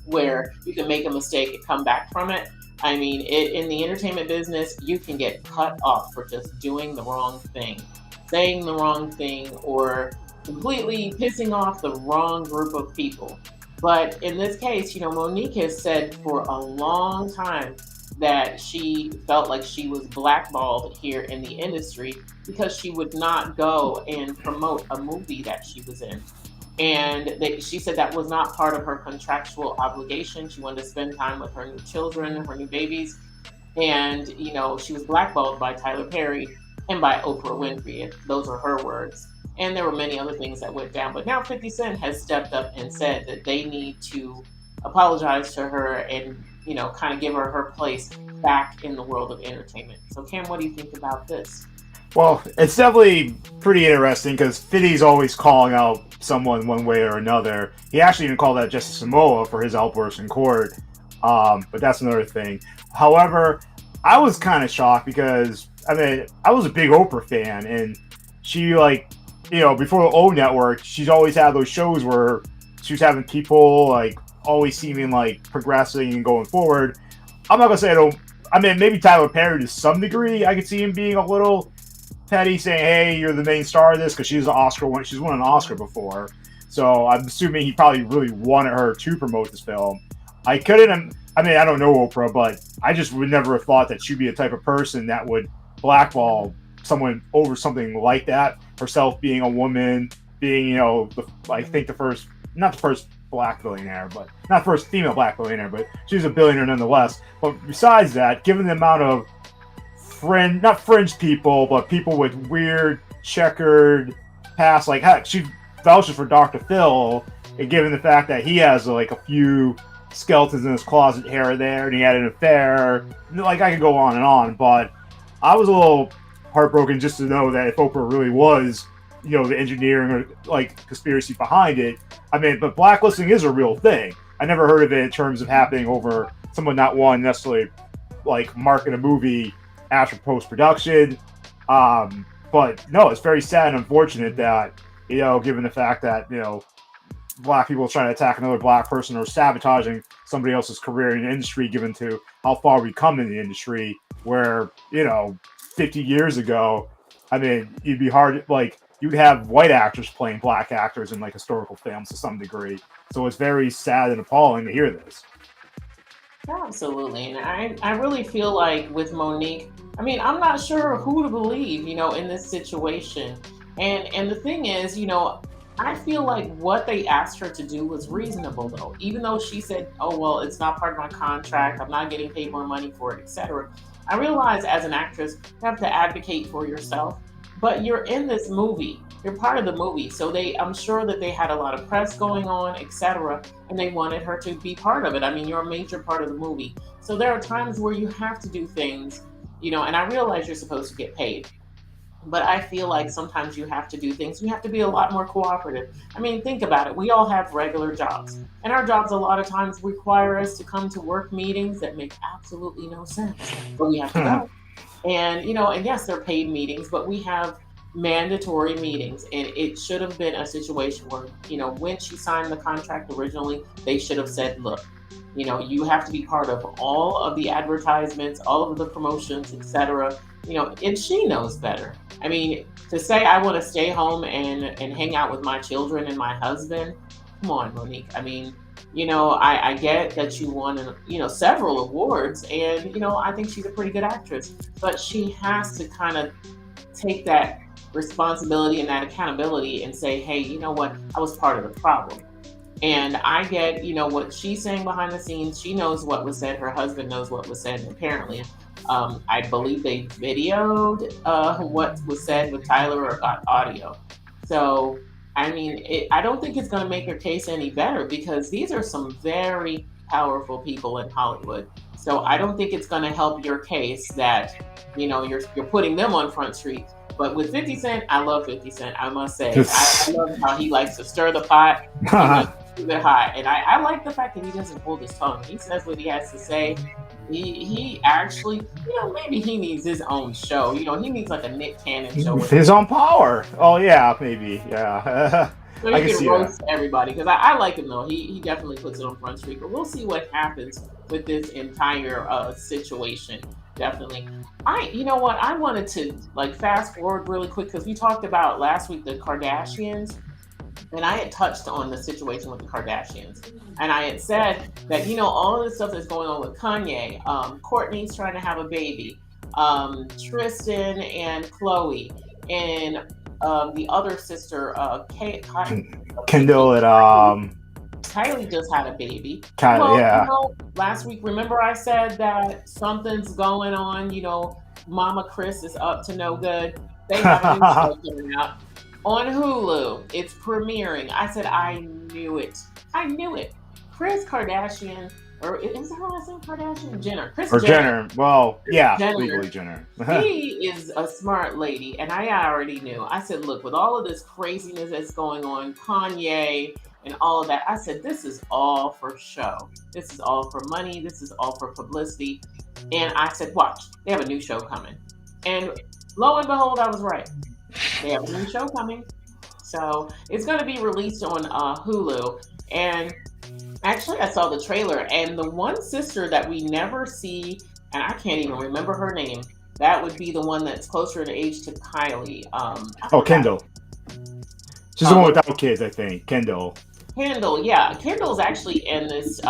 where you can make a mistake and come back from it. I mean, in the entertainment business, you can get cut off for just doing the wrong thing, saying the wrong thing, or completely pissing off the wrong group of people. But in this case, Monique has said for a long time that she felt like she was blackballed here in the industry because she would not go and promote a movie that she was in. And she said that was not part of her contractual obligation. She wanted to spend time with her new children, her new babies. And, she was blackballed by Tyler Perry and by Oprah Winfrey. Those are her words. And there were many other things that went down. But now 50 Cent has stepped up and said that they need to apologize to her and, kind of give her her place back in the world of entertainment. So, Cam, what do you think about this? Well, it's definitely pretty interesting because 50's always calling out someone one way or another. He actually even called out Justice Samoa for his outburst in court, but that's another thing. However, I was kind of shocked because, I was a big Oprah fan, and she, before the O Network, she's always had those shows where she was having people, always seeming, progressing and going forward. I'm not going to say maybe Tyler Perry to some degree, I could see him being a little petty, saying, "Hey, you're the main star of this," because she's won an Oscar before. So I'm assuming he probably really wanted her to promote this film. I don't know Oprah, but I just would never have thought that she'd be the type of person that would blackball someone over something like that. Herself being a woman, being, I think not the first black billionaire, but not first female black billionaire, but she was a billionaire nonetheless. But besides that, given the amount of not fringe people, but people with weird checkered past, heck, she vouches for Dr. Phil, and given the fact that he has a few skeletons in his closet here or there, and he had an affair, I could go on, but I was a little heartbroken just to know that if Oprah really was, the engineering or conspiracy behind it, but blacklisting is a real thing. I never heard of it in terms of happening over someone not wanting necessarily market a movie after post-production. But no, it's very sad and unfortunate that, given the fact that, black people trying to attack another black person or sabotaging somebody else's career in the industry, given to how far we come in the industry, where, 50 years ago, you'd be hard, you'd have white actors playing black actors in historical films to some degree. So it's very sad and appalling to hear this. Absolutely. And I really feel like with Monique, I'm not sure who to believe, in this situation. And the thing is, I feel like what they asked her to do was reasonable, though. Even though she said, "Oh, well, it's not part of my contract. I'm not getting paid more money for it, etc." I realize as an actress, you have to advocate for yourself. But you're in this movie. You're part of the movie. So I'm sure that they had a lot of press going on, etc. And they wanted her to be part of it. You're a major part of the movie. So there are times where you have to do things, and I realize you're supposed to get paid. But I feel like sometimes you have to do things. You have to be a lot more cooperative. Think about it. We all have regular jobs. And our jobs a lot of times require us to come to work meetings that make absolutely no sense. But we have to go. And, and yes, they're paid meetings, but we have mandatory meetings. And it should have been a situation where, when she signed the contract originally, they should have said, "Look, you have to be part of all of the advertisements, all of the promotions, etc." And she knows better. To say I want to stay home and hang out with my children and my husband, come on, Monique. I get that you won, several awards, and, I think she's a pretty good actress, but she has to kind of take that responsibility and that accountability and say, "Hey, you know what? I was part of the problem." And I get, what she's saying behind the scenes. She knows what was said. Her husband knows what was said. And apparently, I believe they videoed what was said with Tyler or got audio. So, I mean, I don't think it's going to make your case any better because these are some very powerful people in Hollywood. So I don't think it's going to help your case that you're putting them on Front Street. But with 50 Cent, I love 50 Cent. I must say, I love how he likes to stir the pot. He likes to keep it hot, and I like the fact that he doesn't hold his tongue. He says what he has to say. He actually, maybe he needs his own show. He needs like a Nick Cannon show with his own power. Oh yeah, maybe. Yeah. so he can roast everybody because I like him though. He definitely puts it on Front Street. But we'll see what happens with this entire situation. Definitely. You know what? I wanted to fast forward really quick because we talked about last week the Kardashians. And I had touched on the situation with the Kardashians. And I had said that, all of the stuff that's going on with Kanye, Kourtney's trying to have a baby, Tristan and Khloe, and the other sister, Kendall and Kylie just had a baby. Kylie, yeah. Last week, remember I said that something's going on, Mama Chris is up to no good. They have a new show coming out. On Hulu, it's premiering. I said, I knew it. Kris Kardashian, or is her last name Kardashian? Jenner. Jenner. Well, yeah, legally Jenner. She is a smart lady, and I already knew. I said, look, with all of this craziness that's going on, Kanye and all of that, I said, this is all for show. This is all for money. This is all for publicity. And I said, watch, they have a new show coming. And lo and behold, I was right. They have a new show coming. So it's going to be released on Hulu. And actually, I saw the trailer. And the one sister that we never see, and I can't even remember her name, that would be the one that's closer in age to Kylie. Kendall. She's the one without kids, I think. Kendall, yeah. Kendall's actually in this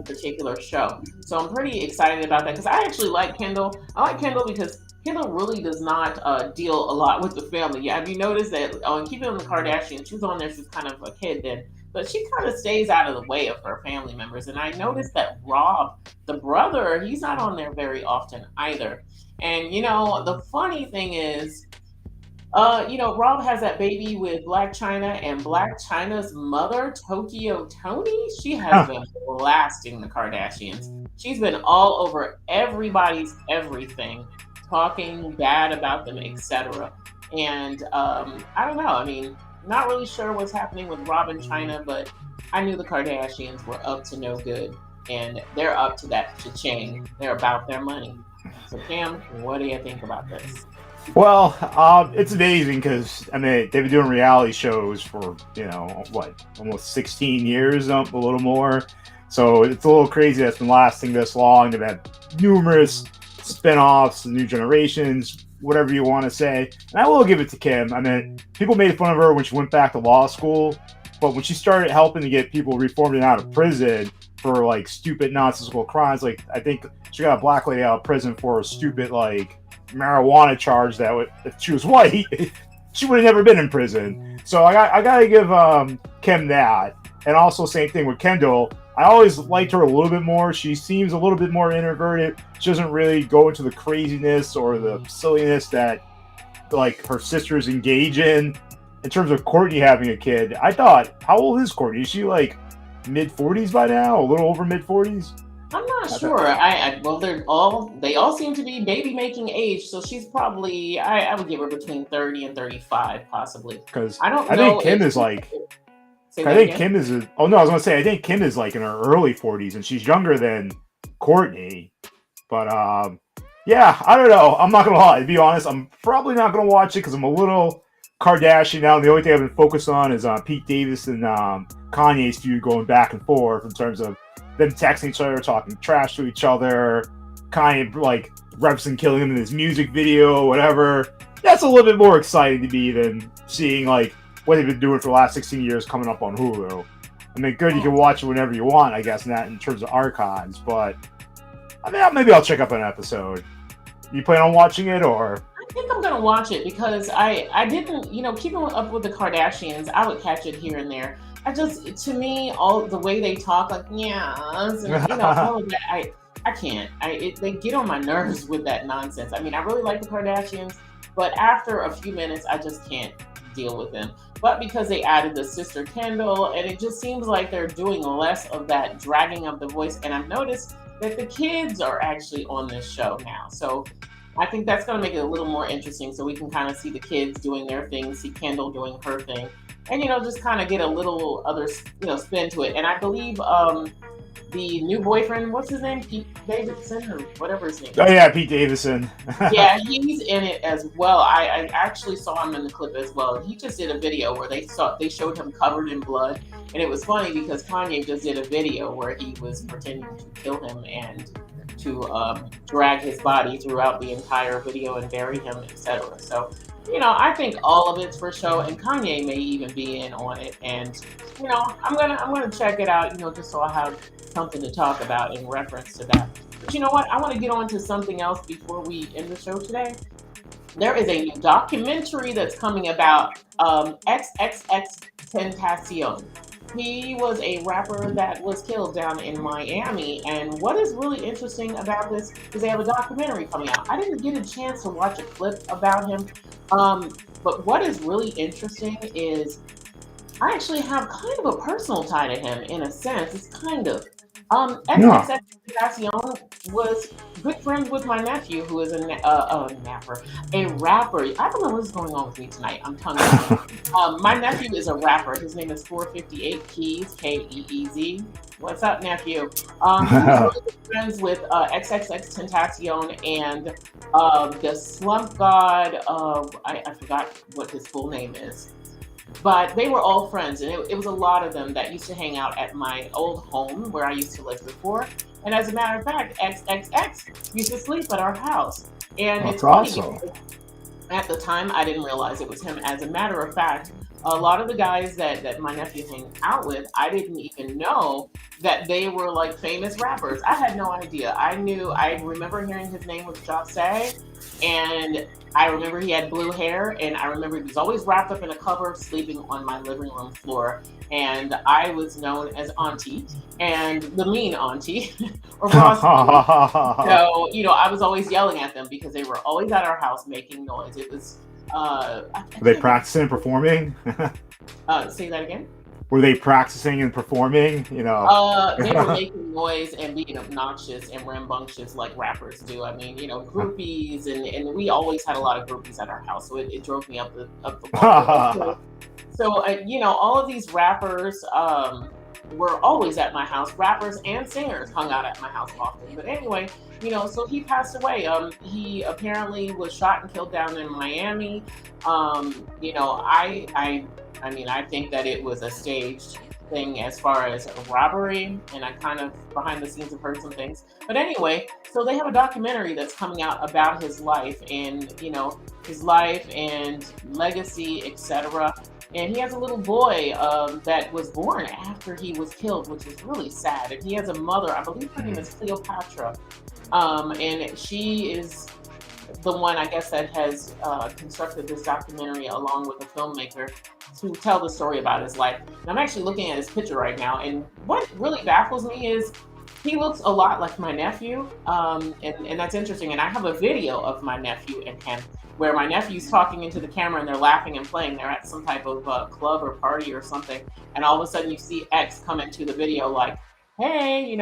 particular show. So I'm pretty excited about that because I actually like Kendall. I like Kendall because Kendall really does not deal a lot with the family. Have you noticed that on Keeping Up with the Kardashians, she was on there, she was kind of a kid then, but she kind of stays out of the way of her family members. And I noticed that Rob, the brother, he's not on there very often either. And, the funny thing is, Rob has that baby with Blac Chyna, and Blac Chyna's mother, Tokyo Toni, she has been blasting the Kardashians. She's been all over everybody's everything, talking bad about them, etc. And I don't know. I mean, not really sure what's happening with Rob and Chyna, but I knew the Kardashians were up to no good, and they're up to that cha-ching. They're about their money. So, Cam, what do you think about this? Well, it's amazing because, they've been doing reality shows for, almost 16 years, a little more. So it's a little crazy that's been lasting this long. They've had numerous spinoffs, new generations, whatever you want to say. And I will give it to Kim. People made fun of her when she went back to law school, but when she started helping to get people reformed and out of prison for stupid nonsensical crimes, I think she got a black lady out of prison for a stupid marijuana charge that if she was white, she would have never been in prison. So I gotta give Kim that. And also same thing with Kendall. I always liked her a little bit more. She seems a little bit more introverted. She doesn't really go into the craziness or the silliness that her sisters engage in. In terms of Kourtney having a kid, I thought, how old is Kourtney? Is she mid-40s by now? A little over mid-40s? I'm not sure. They all seem to be baby making age, so she's probably, I would give her between 30 and 35 possibly. Because I think Kim is I think Kim is I was gonna say I think Kim is in her early 40s and she's younger than Kourtney. But yeah, I don't know. I'm not gonna lie. To be honest, I'm probably not gonna watch it because I'm a little Kardashian now. The only thing I've been focused on is Pete Davis and Kanye's feud going back and forth in terms of them texting each other, talking trash to each other. Kanye referencing killing him in his music video, whatever. That's a little bit more exciting to me than seeing what they've been doing for the last 16 years coming up on Hulu. Good, you can watch it whenever you want, I guess, in terms of archives. But maybe I'll check up an episode. You plan on watching it, or? I think I'm gonna watch it because I didn't, keeping up with the Kardashians, I would catch it here and there. To me, all the way they talk, and all of that, I can't. They get on my nerves with that nonsense. I really like the Kardashians, but after a few minutes, I just can't deal with him. But because they added the sister Kendall, and it just seems like they're doing less of that dragging of the voice. And I've noticed that the kids are actually on this show now. So I think that's going to make it a little more interesting so we can kind of see the kids doing their thing, see Kendall doing her thing, and, just kind of get a little other, spin to it. And I believe the new boyfriend, what's his name? Pete Davidson or whatever his name is. Oh, yeah, Pete Davidson. Yeah, he's in it as well. I actually saw him in the clip as well. He just did a video where they showed him covered in blood. And it was funny because Kanye just did a video where he was pretending to kill him and to drag his body throughout the entire video and bury him, etc. So, I think all of it's for show, and Kanye may even be in on it. And I'm gonna check it out. Just so I have something to talk about in reference to that. But you know what? I want to get on to something else before we end the show today. There is a new documentary that's coming about XXX Tentacion. He was a rapper that was killed down in Miami. And what is really interesting about this is they have a documentary coming out. I didn't get a chance to watch a clip about him. But what is really interesting is I actually have kind of a personal tie to him in a sense. It's kind of. XXX Tentacion was good friends with my nephew, who is a rapper. I don't know what's going on with me tonight. I'm tongue tied. My nephew is a rapper. His name is 458 Keys, Keez. What's up, nephew? He was really good friends with XXX Tentacion and the Slump God of I forgot what his full name is. But they were all friends, and it was a lot of them that used to hang out at my old home where I used to live before. And as a matter of fact, XXX used to sleep at our house. And That's it's funny awesome. because at the time, I didn't realize it was him. As a matter of fact, a lot of the guys that my nephew hang out with, I didn't even know that they were like famous rappers. I had no idea. I remember hearing his name was Jose, and I remember he had blue hair, and I remember he was always wrapped up in a cover, sleeping on my living room floor. And I was known as Auntie, and the mean Auntie, or Boss Lady. So, I was always yelling at them because they were always at our house making noise. It was, Were they practicing and performing? say that again? Were they practicing and performing? They were making noise and being obnoxious and rambunctious like rappers do. I mean, groupies, and we always had a lot of groupies at our house, so it drove me up the wall. So, all of these rappers were always at my house. Rappers and singers hung out at my house often. But anyway, so he passed away. He apparently was shot and killed down in Miami. I think that it was a staged thing as far as a robbery, and I kind of behind the scenes have heard some things. But anyway, so they have a documentary that's coming out about his life and his life and legacy, etc. And he has a little boy that was born after he was killed, which is really sad. And he has a mother, I believe her name is Cleopatra, and she is the one, I guess, that has constructed this documentary along with a filmmaker to tell the story about his life. And I'm actually looking at his picture right now, and what really baffles me is he looks a lot like my nephew, and that's interesting. And I have a video of my nephew and him where my nephew's talking into the camera and they're laughing and playing. They're at some type of club or party or something, and all of a sudden you see X come into the video like, hey,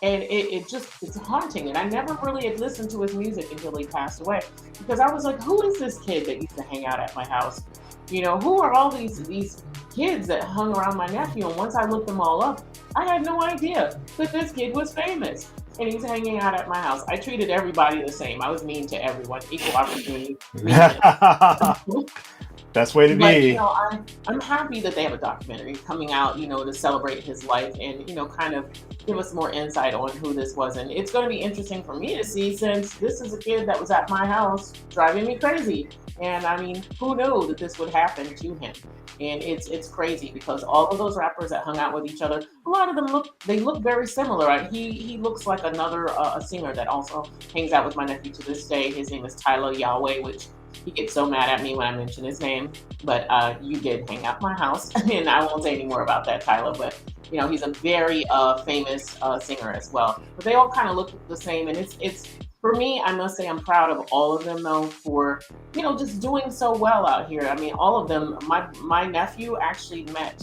and it's haunting. And I never really had listened to his music until he passed away, because I was like, who is this kid that used to hang out at my house? Who are all these kids that hung around my nephew? And once I looked them all up, I had no idea that this kid was famous. And he's hanging out at my house. I treated everybody the same. I was mean to everyone, equal opportunity. Best way to be. I'm happy that they have a documentary coming out, to celebrate his life and, kind of give us more insight on who this was. And it's going to be interesting for me to see, since this is a kid that was at my house driving me crazy. And I mean, who knew that this would happen to him? And it's crazy because all of those rappers that hung out with each other, a lot of them look very similar. Right? He looks like another a singer that also hangs out with my nephew to this day. His name is Tyler Yahweh, which he gets so mad at me when I mention his name. But you did hang out at my house, and I won't say any more about that, Tyler. But he's a very famous singer as well. But they all kind of look the same, and it's for me, I must say I'm proud of all of them though for just doing so well out here. I mean, all of them. My nephew actually met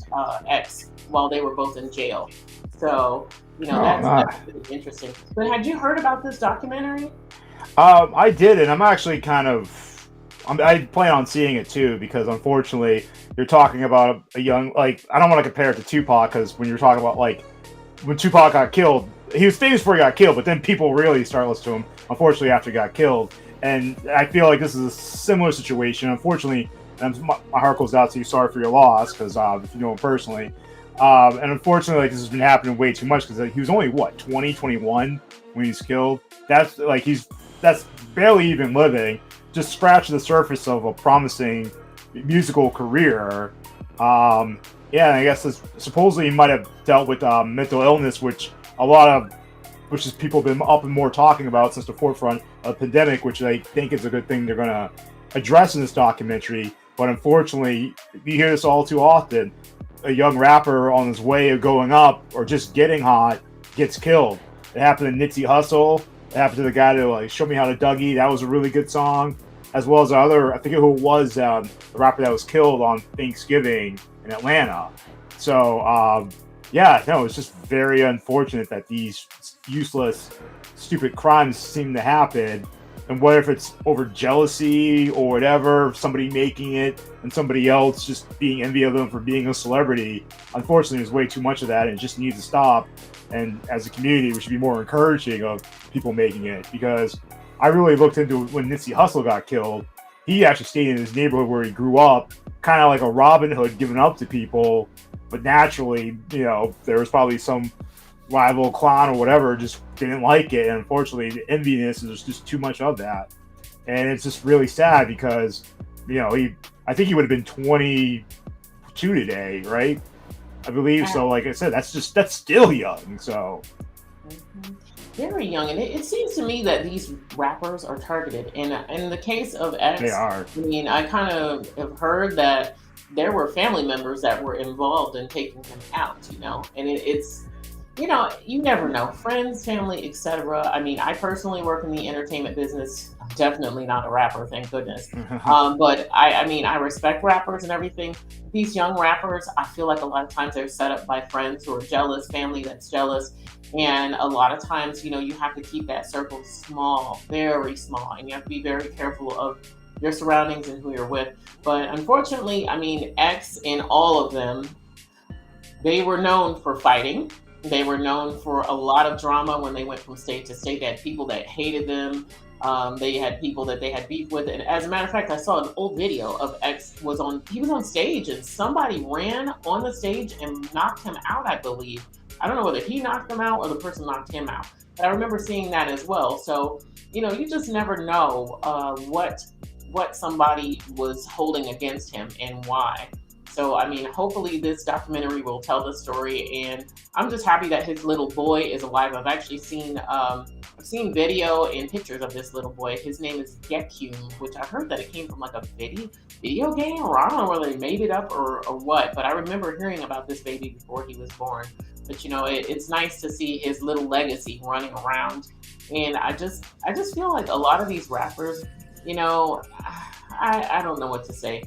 X while they were both in jail, so Oh, that's nice. really interesting. But had you heard about this documentary? I did, and I'm actually kind of. I plan on seeing it too because unfortunately, you're talking about a young like I don't want to compare it to Tupac because when you're talking about like when Tupac got killed, he was famous before he got killed, but then people really started listening to him. Unfortunately, after he got killed, and I feel like this is a similar situation. Unfortunately, and my heart goes out to you. Sorry for your loss, because if you know him personally, and unfortunately, like this has been happening way too much because he was only what 20, 21 when he's killed. That's like that's barely even living. Just scratch the surface of a promising musical career. Yeah, and I guess supposedly he might have dealt with mental illness, which is people have been up and more talking about since the forefront of the pandemic, which I think is a good thing they're going to address in this documentary. But unfortunately, you hear this all too often. A young rapper on his way of going up or just getting hot gets killed. It happened to Nipsey Hussle. It happened to the guy that like Show Me How to Dougie. That was a really good song, as well as I forget who it was, the rapper that was killed on Thanksgiving in Atlanta. So yeah, no, it's just very unfortunate that these useless, stupid crimes seem to happen. And what if it's over jealousy or whatever, somebody making it and somebody else just being envy of them for being a celebrity? Unfortunately, there's way too much of that and it just needs to stop. And as a community, we should be more encouraging of people making it, because I really looked into when Nipsey Hussle got killed. He actually stayed in his neighborhood where he grew up, kind of like a Robin Hood, giving up to people. But naturally, there was probably some rival clown or whatever just didn't like it. And unfortunately, the enviness is just too much of that. And it's just really sad because, I think he would have been 22 today, right? I believe. So like I said, that's still young. So Mhm. Very young, and it seems to me that these rappers are targeted. And in the case of they X, are. I mean, I kind of have heard that there were family members that were involved in taking him out, and it's you never know. Friends, family, etc. I mean, I personally work in the entertainment business. I'm definitely not a rapper, thank goodness. But I mean, I respect rappers and everything. These young rappers, I feel like a lot of times they're set up by friends who are jealous, family that's jealous. And a lot of times, you have to keep that circle small, very small, and you have to be very careful of your surroundings and who you're with. But unfortunately, I mean, X and all of them, they were known for fighting. They were known for a lot of drama when they went from state to state. They had people that hated them. They had people that they had beef with. And as a matter of fact, I saw an old video of X he was on stage and somebody ran on the stage and knocked him out, I believe. I don't know whether he knocked them out or the person knocked him out. But I remember seeing that as well. So, you just never know what somebody was holding against him and why. So, I mean, hopefully this documentary will tell the story, and I'm just happy that his little boy is alive. I've actually seen I've seen video and pictures of this little boy. His name is Gekyun, which I heard that it came from like a video game, or I don't know whether they made it up or what. But I remember hearing about this baby before he was born. But it's nice to see his little legacy running around, and I just feel like a lot of these rappers, I don't know what to say.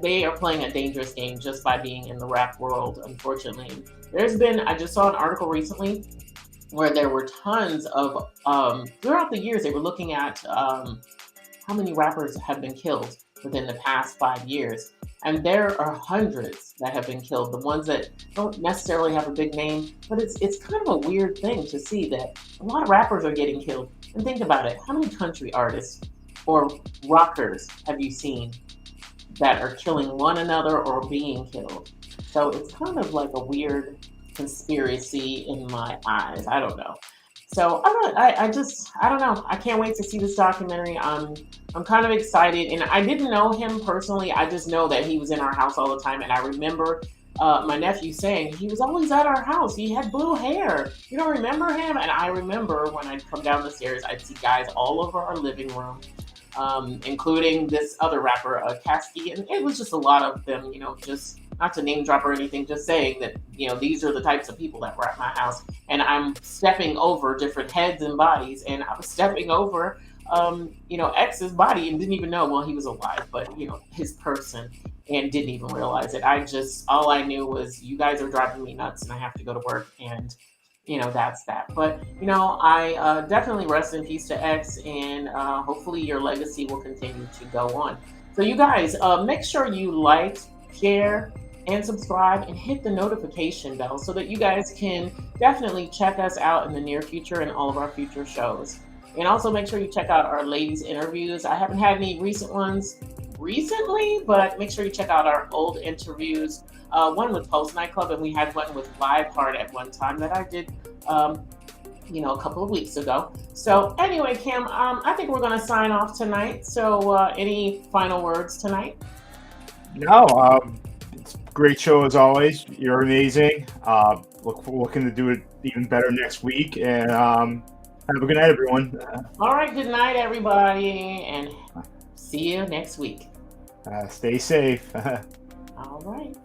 They are playing a dangerous game just by being in the rap world, unfortunately. I just saw an article recently where there were tons of, throughout the years, they were looking at how many rappers have been killed within the past 5 years. And there are hundreds that have been killed. The ones that don't necessarily have a big name, but it's kind of a weird thing to see that a lot of rappers are getting killed. And think about it, how many country artists or rockers have you seen that are killing one another or being killed? So it's kind of like a weird conspiracy in my eyes. I don't know. So I don't know. I can't wait to see this documentary. I'm kind of excited, and I didn't know him personally. I just know that he was in our house all the time, and I remember my nephew saying he was always at our house. He had blue hair. You don't remember him? And I remember when I'd come down the stairs, I'd see guys all over our living room, including this other rapper, Kasky, and it was just a lot of them, just not to name drop or anything, just saying that, these are the types of people that were at my house, and I'm stepping over different heads and bodies, and I was stepping over, X's body and didn't even know, well, he was alive, but, his person, and didn't even realize it. All I knew was, you guys are driving me nuts and I have to go to work, and, that's that. But, I definitely rest in peace to X, and hopefully your legacy will continue to go on. So, you guys, make sure you like, share, and subscribe, and hit the notification bell so that you guys can definitely check us out in the near future and all of our future shows. And also make sure you check out our ladies' interviews. I haven't had any recent ones recently, but make sure you check out our old interviews. One with Post Nightclub, and we had one with Live Heart at one time that I did, a couple of weeks ago. So anyway, Kim, I think we're going to sign off tonight. So any final words tonight? No, it's a great show as always. You're amazing. Looking to do it even better next week. And have a good night, everyone. All right, good night, everybody, and see you next week. Stay safe. All right.